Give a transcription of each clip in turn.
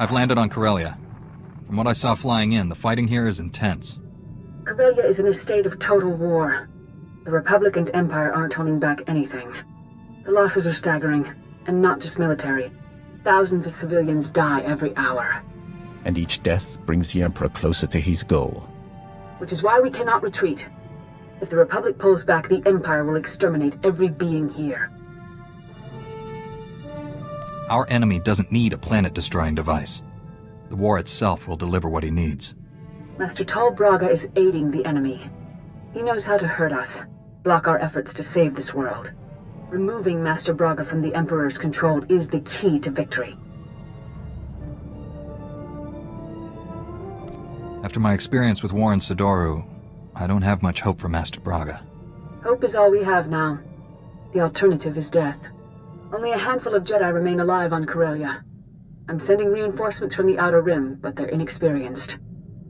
I've landed on Corellia. From what I saw flying in, the fighting here is intense. Corellia is in a state of total war. The Republic and Empire aren't holding back anything. The losses are staggering, and not just military. Thousands of civilians die every hour. And each death brings the Emperor closer to his goal. Which is why we cannot retreat. If the Republic pulls back, the Empire will exterminate every being here. Our enemy doesn't need a planet-destroying device. The war itself will deliver what he needs. Master Tol Braga is aiding the enemy. He knows how to hurt us, block our efforts to save this world. Removing Master Braga from the Emperor's control is the key to victory. After my experience with Warren Sidoru, I don't have much hope for Master Braga. Hope is all we have now. The alternative is death. Only a handful of Jedi remain alive on Corellia. I'm sending reinforcements from the Outer Rim, but they're inexperienced.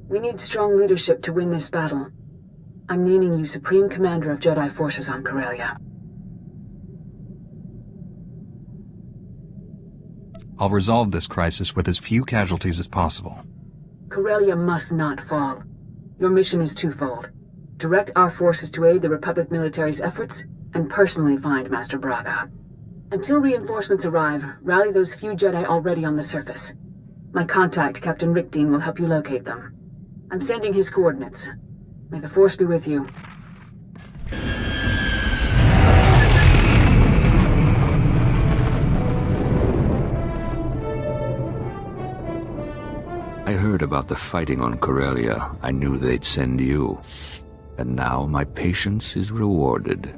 We need strong leadership to win this battle. I'm naming you Supreme Commander of Jedi Forces on Corellia. I'll resolve this crisis with as few casualties as possible. Corellia must not fall. Your mission is twofold. Direct our forces to aid the Republic military's efforts, and personally find Master Braga. Until reinforcements arrive, rally those few Jedi already on the surface. My contact, Captain Rickdean, will help you locate them. I'm sending his coordinates. May the Force be with you. I heard about the fighting on Corellia. I knew they'd send you. And now my patience is rewarded.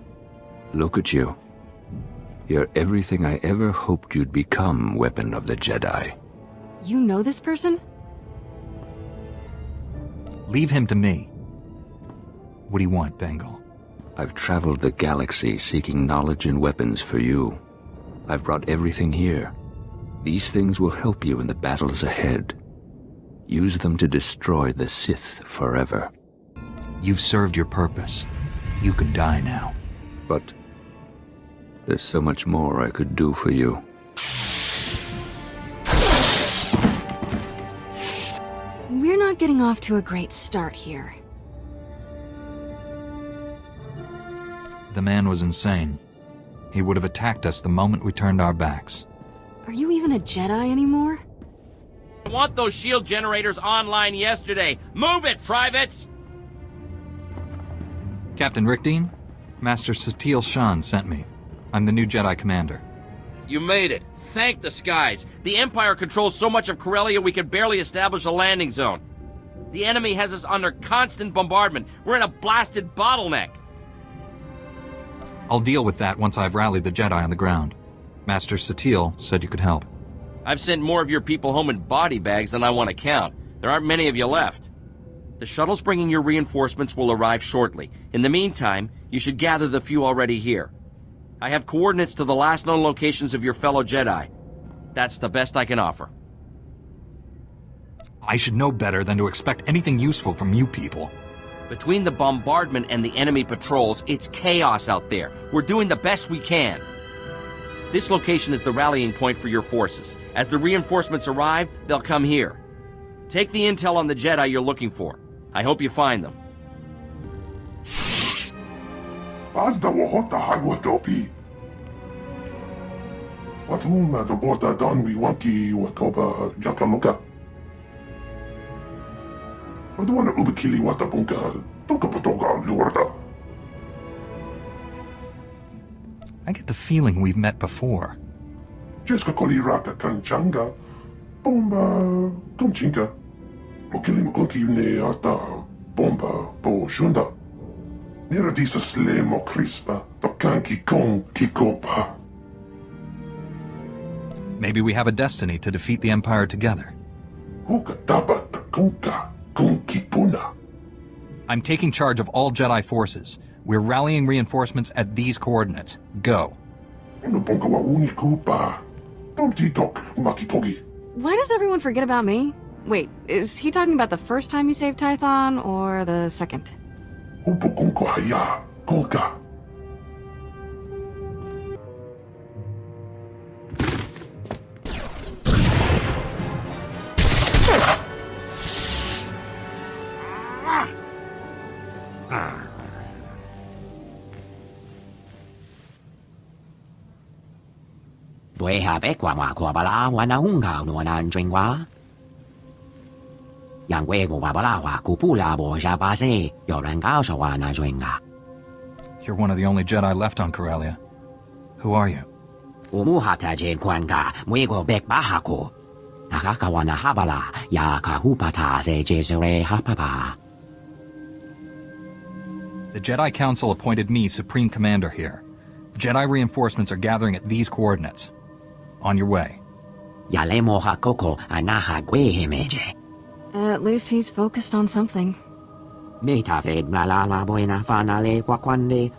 Look at you. You're everything I ever hoped you'd become, Weapon of the Jedi. You know this person? Leave him to me. What do you want, Bengal? I've traveled the galaxy seeking knowledge and weapons for you. I've brought everything here. These things will help you in the battles ahead. Use them to destroy the Sith forever. You've served your purpose. You can die now. But there's so much more I could do for you. We're not getting off to a great start here. The man was insane. He would have attacked us the moment we turned our backs. Are you even a Jedi anymore? I want those shield generators online yesterday. Move it, privates! Captain Rickdean, Master Satil Shan sent me. I'm the new Jedi Commander. You made it. Thank the skies. The Empire controls so much of Corellia we can barely establish a landing zone. The enemy has us under constant bombardment. We're in a blasted bottleneck. I'll deal with that once I've rallied the Jedi on the ground. Master Satil said you could help. I've sent more of your people home in body bags than I want to count. There aren't many of you left. The shuttles bringing your reinforcements will arrive shortly. In the meantime, you should gather the few already here. I have coordinates to the last known locations of your fellow Jedi. That's the best I can offer. I should know better than to expect anything useful from you people. Between the bombardment and the enemy patrols, it's chaos out there. We're doing the best we can. This location is the rallying point for your forces. As the reinforcements arrive, they'll come here. Take the intel on the Jedi you're looking for. I hope you find them. Pazda wahota hagwatopi. Watuma the bota donwi wanki watoba jakamuka. Wadwana ubikili watabunka. Toka potonga luarda. I get the feeling we've met before. Jeska koli raka kanchanga. Bomba kumchinka. Mokili mkonki ne ata bomba po shunda. Neradisa slemo crispa, tokanki kong kikopa. Maybe we have a destiny to defeat the Empire together. Huka taba takunka kunkipuna. I'm taking charge of all Jedi forces. We're rallying reinforcements at these coordinates. Go. Unuponka wa unikupa. Tomti tok makitogi. Why does everyone forget about me? Wait, is he talking about the first time you saved Tython, or the second? Upukunko haya, kolka. Due habe qua ma qua bala wana unga no nan jingwa. Yang we go bala wa kupula bo ja base yo ran gao sha wa na jingga. You're one of the only Jedi left on Corellia. Who are you? Umu hata jen kwanga mwego bek bahako. Nakakawana habala ya kahupata se jesure hapapa. The Jedi Council appointed me Supreme Commander here. Jedi reinforcements are gathering at these coordinates. On your way. Yalemo hakoko anaha gwe hemeje. At least he's focused on something. Meta fed la buena fanale kwakwande.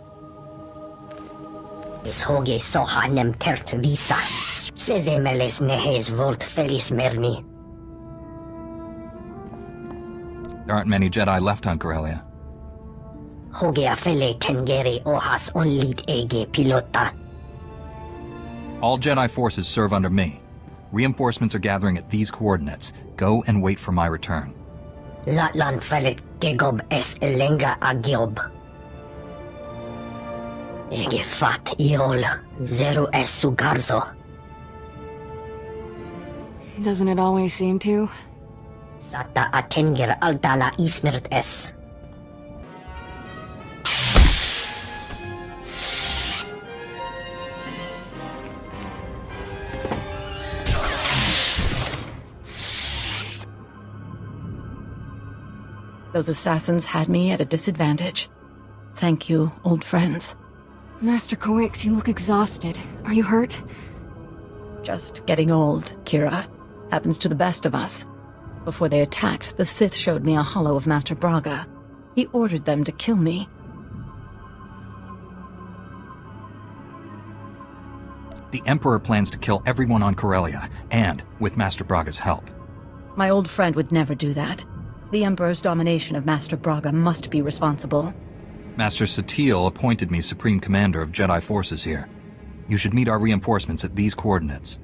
Is hoge sohanem tert visa. Sezemeles nehes volt felis merni. There aren't many Jedi left on Corellia. Hoge afele tengere ohas onlit ege pilota. All Jedi forces serve under me. Reinforcements are gathering at these coordinates. Go and wait for my return. Latlan felet gegob es elenga agiob. Ege fat iol, zero es sugarzo. Doesn't it always seem to? Sata atenger altala isnert es. Those assassins had me at a disadvantage. Thank you, old friends. Master Coix, you look exhausted. Are you hurt? Just getting old, Kira. Happens to the best of us. Before they attacked, the Sith showed me a hollow of Master Braga. He ordered them to kill me. The Emperor plans to kill everyone on Corellia, and with Master Braga's help. My old friend would never do that. The Emperor's domination of Master Braga must be responsible. Master Satele appointed me Supreme Commander of Jedi forces here. You should meet our reinforcements at these coordinates.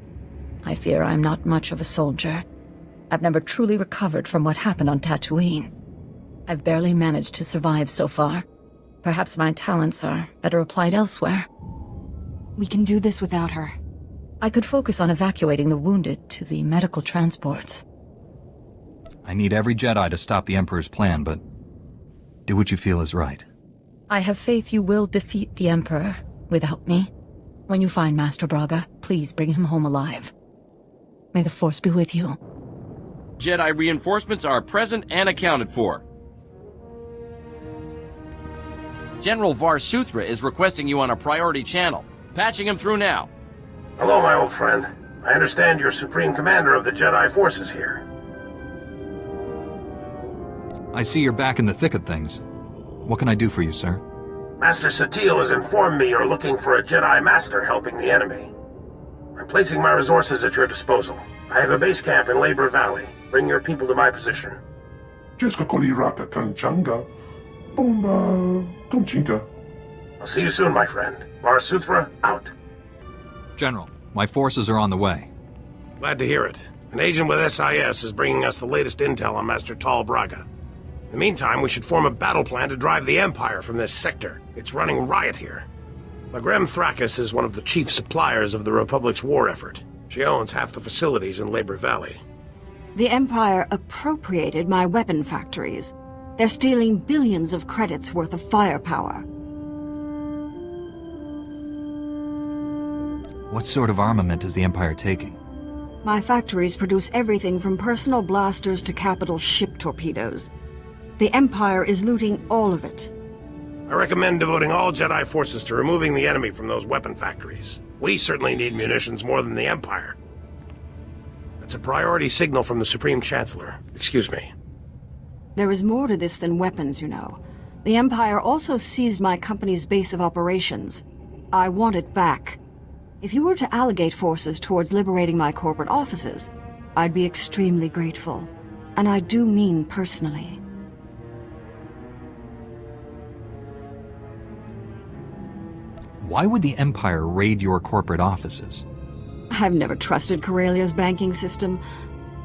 I fear I'm not much of a soldier. I've never truly recovered from what happened on Tatooine. I've barely managed to survive so far. Perhaps my talents are better applied elsewhere. We can do this without her. I could focus on evacuating the wounded to the medical transports. I need every Jedi to stop the Emperor's plan, but do what you feel is right. I have faith you will defeat the Emperor without me. When you find Master Braga, please bring him home alive. May the Force be with you. Jedi reinforcements are present and accounted for. General Var Suthra is requesting you on a priority channel. Patching him through now. Hello, my old friend. I understand you're Supreme Commander of the Jedi forces here. I see you're back in the thick of things. What can I do for you, sir? Master Satele has informed me you're looking for a Jedi Master helping the enemy. I'm placing my resources at your disposal. I have a base camp in Labor Valley. Bring your people to my position. Jessica Koliraka Kanchanga. Bomba Kunchinka. I'll see you soon, my friend. Var Suthra, out. General, my forces are on the way. Glad to hear it. An agent with SIS is bringing us the latest intel on Master Tal Braga. In the meantime, we should form a battle plan to drive the Empire from this sector. It's running riot here. Lagrem Thrakis is one of the chief suppliers of the Republic's war effort. She owns half the facilities in Labor Valley. The Empire appropriated my weapon factories. They're stealing billions of credits worth of firepower. What sort of armament is the Empire taking? My factories produce everything from personal blasters to capital ship torpedoes. The Empire is looting all of it. I recommend devoting all Jedi forces to removing the enemy from those weapon factories. We certainly need munitions more than the Empire. That's a priority signal from the Supreme Chancellor. Excuse me. There is more to this than weapons, you know. The Empire also seized my company's base of operations. I want it back. If you were to allocate forces towards liberating my corporate offices, I'd be extremely grateful. And I do mean personally. Why would the Empire raid your corporate offices? I've never trusted Corellia's banking system.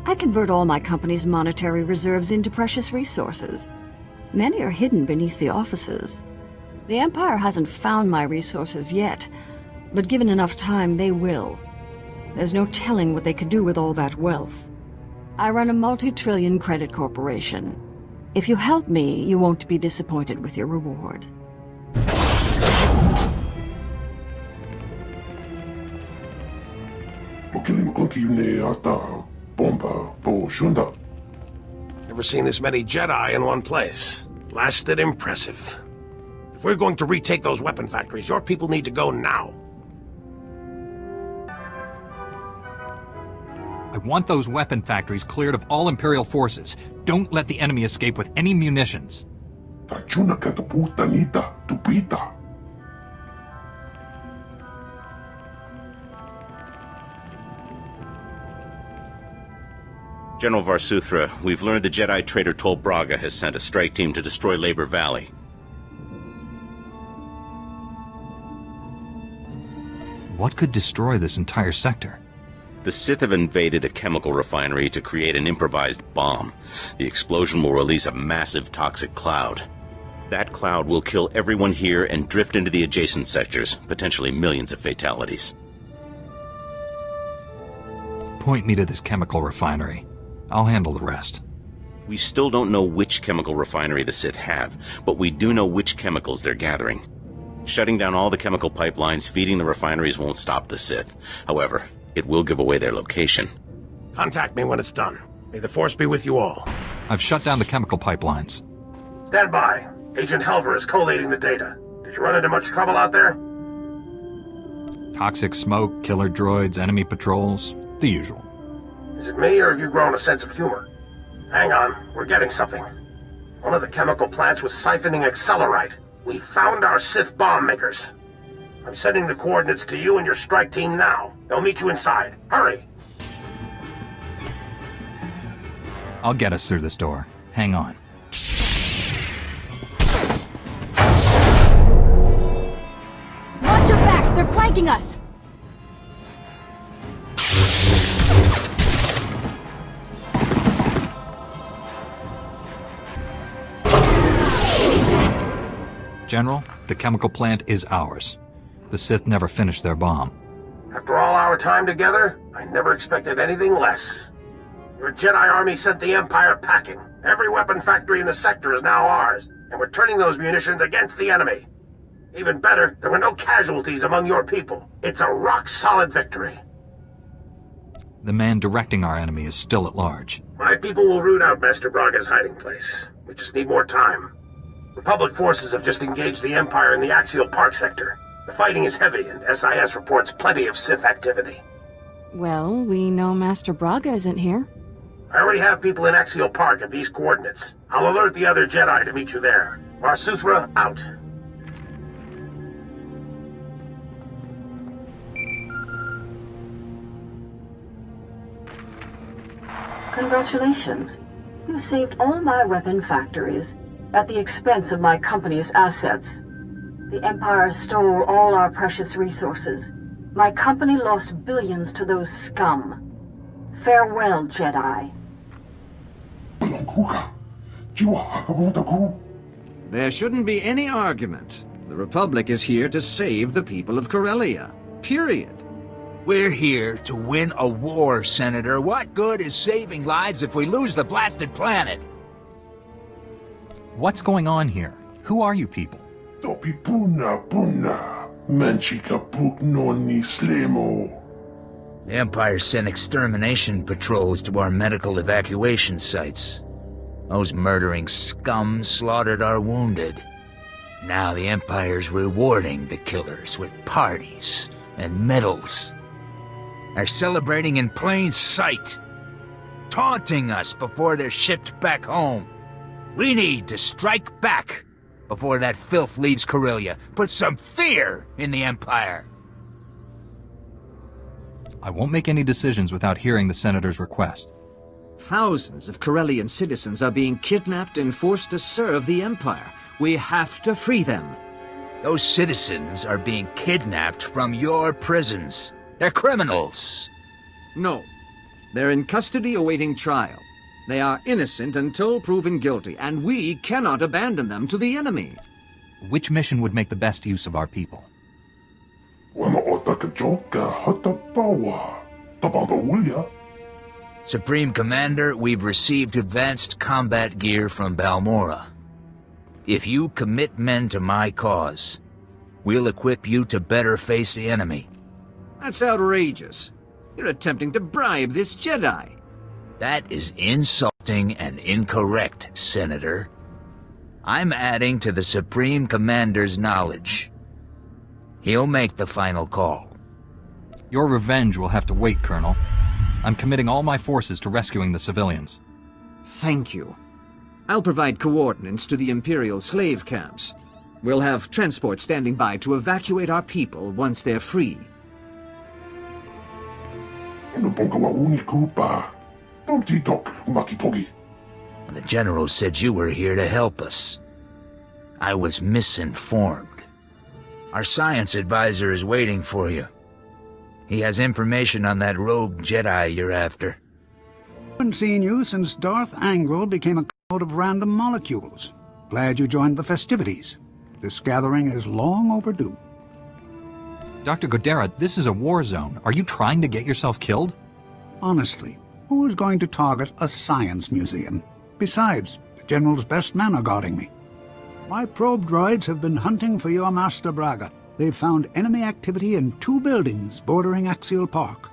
I convert all my company's monetary reserves into precious resources. Many are hidden beneath the offices. The Empire hasn't found my resources yet, but given enough time, they will. There's no telling what they could do with all that wealth. I run a multi-trillion credit corporation. If you help me, you won't be disappointed with your reward. Never seen this many Jedi in one place. Blasted impressive. If we're going to retake those weapon factories, your people need to go now. I want those weapon factories cleared of all Imperial forces. Don't let the enemy escape with any munitions. General Varsuthra, we've learned the Jedi traitor Tol Braga has sent a strike team to destroy Labor Valley. What could destroy this entire sector? The Sith have invaded a chemical refinery to create an improvised bomb. The explosion will release a massive toxic cloud. That cloud will kill everyone here and drift into the adjacent sectors, potentially millions of fatalities. Point me to this chemical refinery. I'll handle the rest. We still don't know which chemical refinery the Sith have, but we do know which chemicals they're gathering. Shutting down all the chemical pipelines feeding the refineries won't stop the Sith. However, it will give away their location. Contact me when it's done. May the Force be with you all. I've shut down the chemical pipelines. Stand by. Agent Helver is collating the data. Did you run into much trouble out there? Toxic smoke, killer droids, enemy patrols, the usual. Is it me, or have you grown a sense of humor? Hang on, we're getting something. One of the chemical plants was siphoning accelerite. We found our Sith bomb makers. I'm sending the coordinates to you and your strike team now. They'll meet you inside. Hurry! I'll get us through this door. Hang on. Watch your backs! They're flanking us! General, the chemical plant is ours. The Sith never finished their bomb. After all our time together, I never expected anything less. Your Jedi army sent the Empire packing. Every weapon factory in the sector is now ours, and we're turning those munitions against the enemy. Even better, there were no casualties among your people. It's a rock-solid victory. The man directing our enemy is still at large. My people will root out Master Braga's hiding place. We just need more time. Republic forces have just engaged the Empire in the Axial Park sector. The fighting is heavy, and SIS reports plenty of Sith activity. Well, we know Master Braga isn't here. I already have people in Axial Park at these coordinates. I'll alert the other Jedi to meet you there. Varsuthra, out. Congratulations. You saved all my weapon factories at the expense of my company's assets. The Empire stole all our precious resources. My company lost billions to those scum. Farewell, Jedi. There shouldn't be any argument. The Republic is here to save the people of Corellia. Period. We're here to win a war, Senator. What good is saving lives if we lose the blasted planet? What's going on here? Who are you people? The Empire sent extermination patrols to our medical evacuation sites. Those murdering scum slaughtered our wounded. Now the Empire's rewarding the killers with parties and medals. They're celebrating in plain sight, taunting us before they're shipped back home. We need to strike back before that filth leaves Corellia. Put some fear in the Empire. I won't make any decisions without hearing the Senator's request. Thousands of Corellian citizens are being kidnapped and forced to serve the Empire. We have to free them. Those citizens are being kidnapped from your prisons. They're criminals. No. They're in custody awaiting trial. They are innocent until proven guilty, and we cannot abandon them to the enemy. Which mission would make the best use of our people? Tapangawulya. Supreme Commander, we've received advanced combat gear from Balmora. If you commit men to my cause, we'll equip you to better face the enemy. That's outrageous. You're attempting to bribe this Jedi. That is insulting and incorrect, Senator. I'm adding to the Supreme Commander's knowledge. He'll make the final call. Your revenge will have to wait, Colonel. I'm committing all my forces to rescuing the civilians. Thank you. I'll provide coordinates to the Imperial slave camps. We'll have transport standing by to evacuate our people once they're free. The General said you were here to help us. I was misinformed. Our science advisor is waiting for you. He has information on that rogue Jedi you're after. I haven't seen you since Darth Angral became a cloud of random molecules. Glad you joined the festivities. This gathering is long overdue. Dr. Godera, this is a war zone. Are you trying to get yourself killed? Honestly, who is going to target a science museum? Besides, the General's best men are guarding me. My probe droids have been hunting for your Master Braga. They've found enemy activity in 2 buildings bordering Axial Park.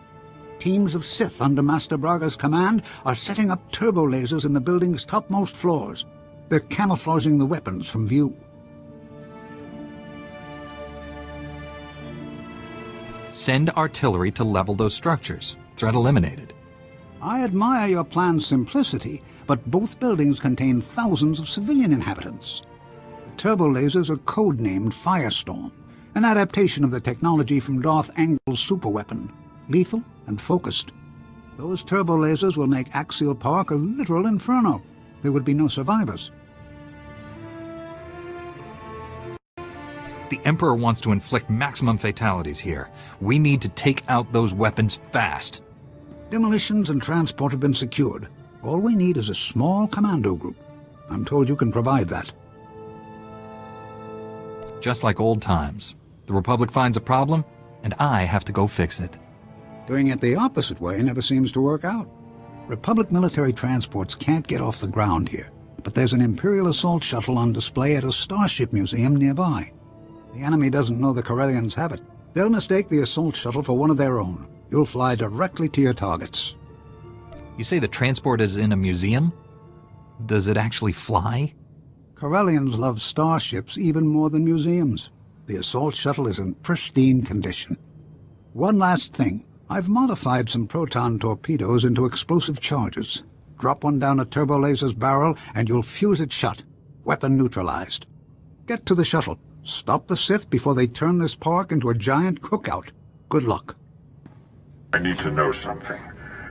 Teams of Sith under Master Braga's command are setting up turbo lasers in the building's topmost floors. They're camouflaging the weapons from view. Send artillery to level those structures. Threat eliminated. I admire your plan's simplicity, but both buildings contain thousands of civilian inhabitants. The turbo lasers are codenamed Firestorm, an adaptation of the technology from Darth Angral's superweapon, lethal and focused. Those turbo lasers will make Axial Park a literal inferno. There would be no survivors. The Emperor wants to inflict maximum fatalities here. We need to take out those weapons fast. Demolitions and transport have been secured. All we need is a small commando group. I'm told you can provide that. Just like old times. The Republic finds a problem, and I have to go fix it. Doing it the opposite way never seems to work out. Republic military transports can't get off the ground here, but there's an Imperial assault shuttle on display at a starship museum nearby. The enemy doesn't know the Corellians have it. They'll mistake the assault shuttle for one of their own. You'll fly directly to your targets. You say the transport is in a museum? Does it actually fly? Corellians love starships even more than museums. The assault shuttle is in pristine condition. One last thing. I've modified some proton torpedoes into explosive charges. Drop one down a turbo laser's barrel and you'll fuse it shut. Weapon neutralized. Get to the shuttle. Stop the Sith before they turn this park into a giant cookout. Good luck. I need to know something.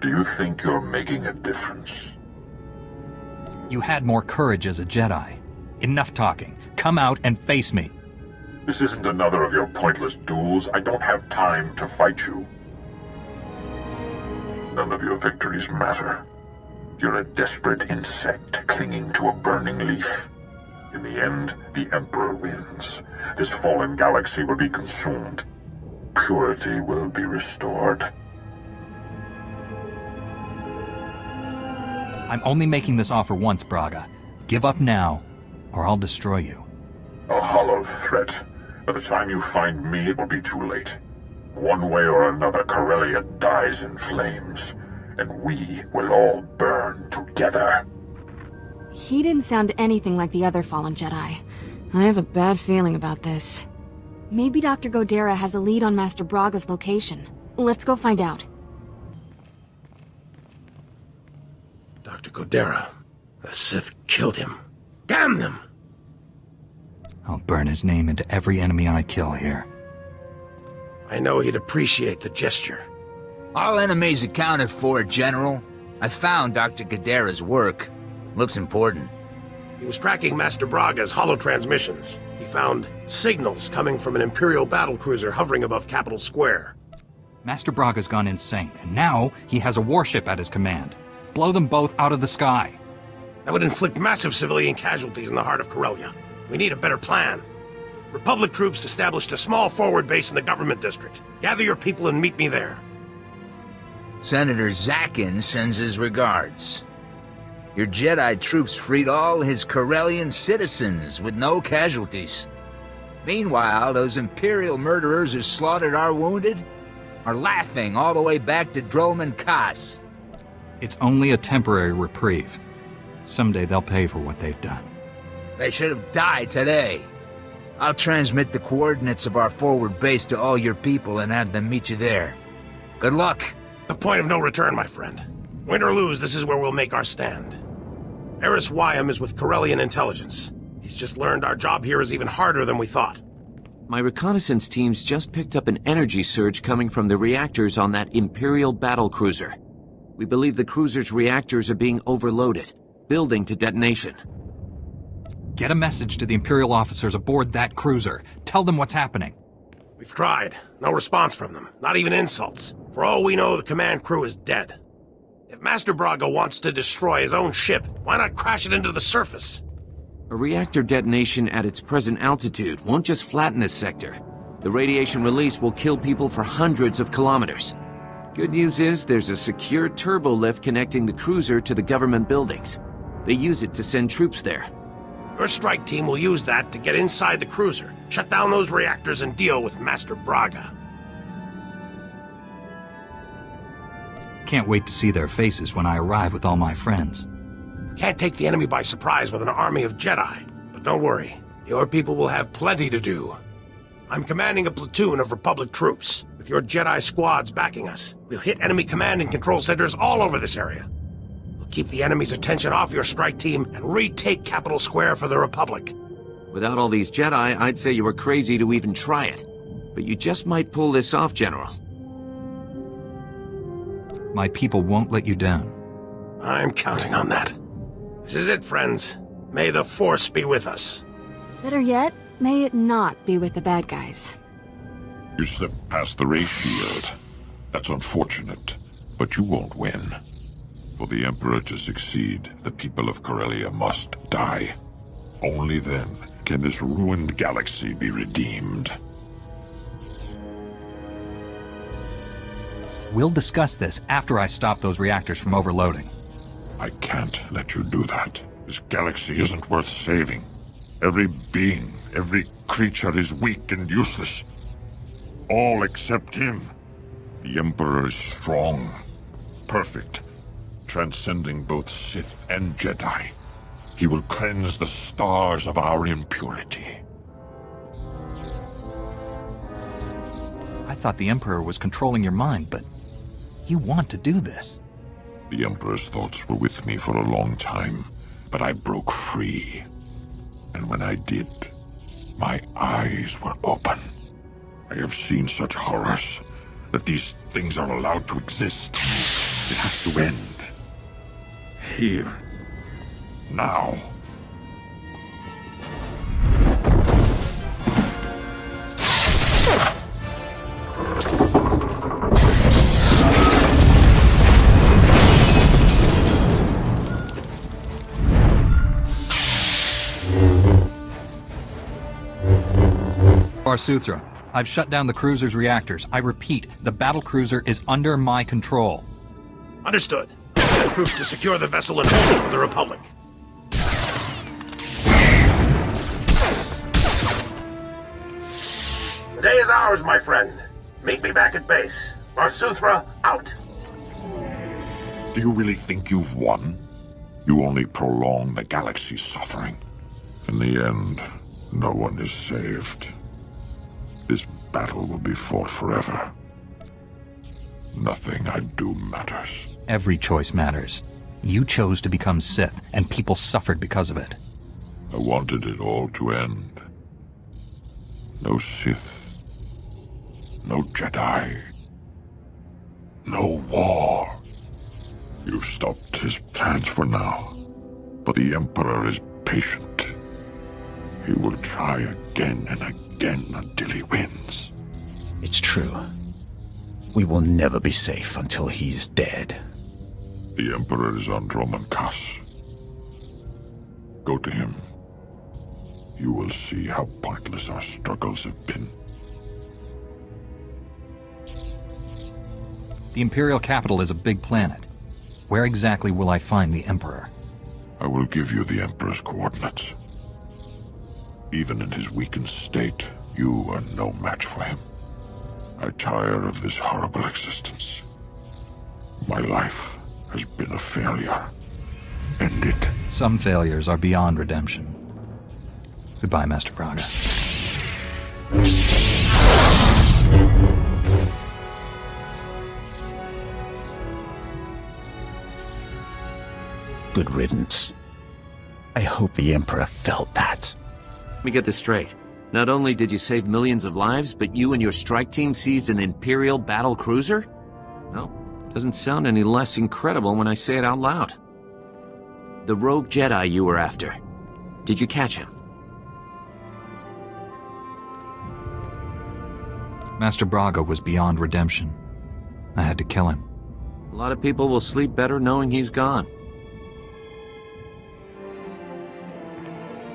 Do you think you're making a difference? You had more courage as a Jedi. Enough talking. Come out and face me. This isn't another of your pointless duels. I don't have time to fight you. None of your victories matter. You're a desperate insect clinging to a burning leaf. In the end, the Emperor wins. This fallen galaxy will be consumed. Purity will be restored. I'm only making this offer once, Braga. Give up now, or I'll destroy you. A hollow threat. By the time you find me, it will be too late. One way or another, Corellia dies in flames, and we will all burn together. He didn't sound anything like the other fallen Jedi. I have a bad feeling about this. Maybe Dr. Godera has a lead on Master Braga's location. Let's go find out. Dr. Godera. The Sith killed him. Damn them! I'll burn his name into every enemy I kill here. I know he'd appreciate the gesture. All enemies accounted for, General. I found Dr. Godera's work. Looks important. He was tracking Master Braga's holo-transmissions. He found signals coming from an Imperial battlecruiser hovering above Capitol Square. Master Braga's gone insane, and now he has a warship at his command. Blow them both out of the sky. That would inflict massive civilian casualties in the heart of Corellia. We need a better plan. Republic troops established a small forward base in the government district. Gather your people and meet me there. Senator Zakin sends his regards. Your Jedi troops freed all his Corellian citizens with no casualties. Meanwhile, those Imperial murderers who slaughtered our wounded are laughing all the way back to Dromund Kaas. It's only a temporary reprieve. Someday they'll pay for what they've done. They should have died today. I'll transmit the coordinates of our forward base to all your people and have them meet you there. Good luck. A point of no return, my friend. Win or lose, this is where we'll make our stand. Eris Wyam is with Corellian intelligence. He's just learned our job here is even harder than we thought. My reconnaissance teams just picked up an energy surge coming from the reactors on that Imperial battlecruiser. We believe the cruiser's reactors are being overloaded, building to detonation. Get a message to the Imperial officers aboard that cruiser. Tell them what's happening. We've tried. No response from them. Not even insults. For all we know, the command crew is dead. If Master Braga wants to destroy his own ship, why not crash it into the surface? A reactor detonation at its present altitude won't just flatten this sector. The radiation release will kill people for hundreds of kilometers. Good news is there's a secure turbo lift connecting the cruiser to the government buildings. They use it to send troops there. Your strike team will use that to get inside the cruiser, shut down those reactors, and deal with Master Braga. Can't wait to see their faces when I arrive with all my friends. Can't take the enemy by surprise with an army of Jedi. But don't worry, your people will have plenty to do. I'm commanding a platoon of Republic troops. With your Jedi squads backing us, we'll hit enemy command and control centers all over this area. We'll keep the enemy's attention off your strike team and retake Capital Square for the Republic. Without all these Jedi, I'd say you were crazy to even try it. But you just might pull this off, General. My people won't let you down. I'm counting on that. This is it, friends. May the Force be with us. Better yet, may it not be with the bad guys. You slipped past the ray shield. That's unfortunate, but you won't win. For the Emperor to succeed, the people of Corellia must die. Only then can this ruined galaxy be redeemed. We'll discuss this after I stop those reactors from overloading. I can't let you do that. This galaxy isn't worth saving. Every being, every creature is weak and useless. All except him. The Emperor is strong, perfect, transcending both Sith and Jedi. He will cleanse the stars of our impurity. I thought the Emperor was controlling your mind, but you want to do this. The Emperor's thoughts were with me for a long time, but I broke free. And when I did, my eyes were open. I have seen such horrors that these things are allowed to exist. It has to end. Here. Now. Barsuthra, I've shut down the cruiser's reactors. I repeat, the battlecruiser is under my control. Understood. Send troops to secure the vessel and hold it for the Republic. The day is ours, my friend. Meet me back at base. Barsuthra, out! Do you really think you've won? You only prolong the galaxy's suffering. In the end, no one is saved. This battle will be fought forever. Nothing I do matters. Every choice matters. You chose to become Sith, and people suffered because of it. I wanted it all to end. No Sith. No Jedi. No war. You've stopped his plans for now. But the Emperor is patient. He will try again and again until he wins. It's true. We will never be safe until he's dead. The Emperor is on Dromund Kaas. Go to him. You will see how pointless our struggles have been. The Imperial capital is a big planet. Where exactly will I find the Emperor? I will give you the Emperor's coordinates. Even in his weakened state, you are no match for him. I tire of this horrible existence. My life has been a failure. End it. Some failures are beyond redemption. Goodbye, Master Braga. Good riddance. I hope the Emperor felt that. Let me get this straight. Not only did you save millions of lives, but you and your strike team seized an Imperial battle cruiser? No, doesn't sound any less incredible when I say it out loud. The rogue Jedi you were after. Did you catch him? Master Braga was beyond redemption. I had to kill him. A lot of people will sleep better knowing he's gone.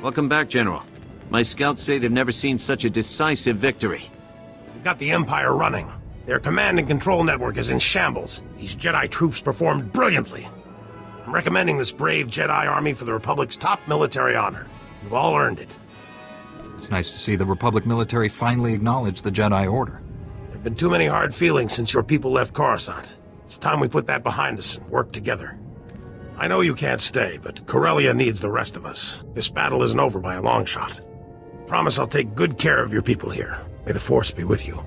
Welcome back, General. My scouts say they've never seen such a decisive victory. We've got the Empire running. Their command and control network is in shambles. These Jedi troops performed brilliantly. I'm recommending this brave Jedi army for the Republic's top military honor. You've all earned it. It's nice to see the Republic military finally acknowledge the Jedi Order. There have been too many hard feelings since your people left Coruscant. It's time we put that behind us and work together. I know you can't stay, but Corellia needs the rest of us. This battle isn't over by a long shot. Promise I'll take good care of your people here. May the Force be with you.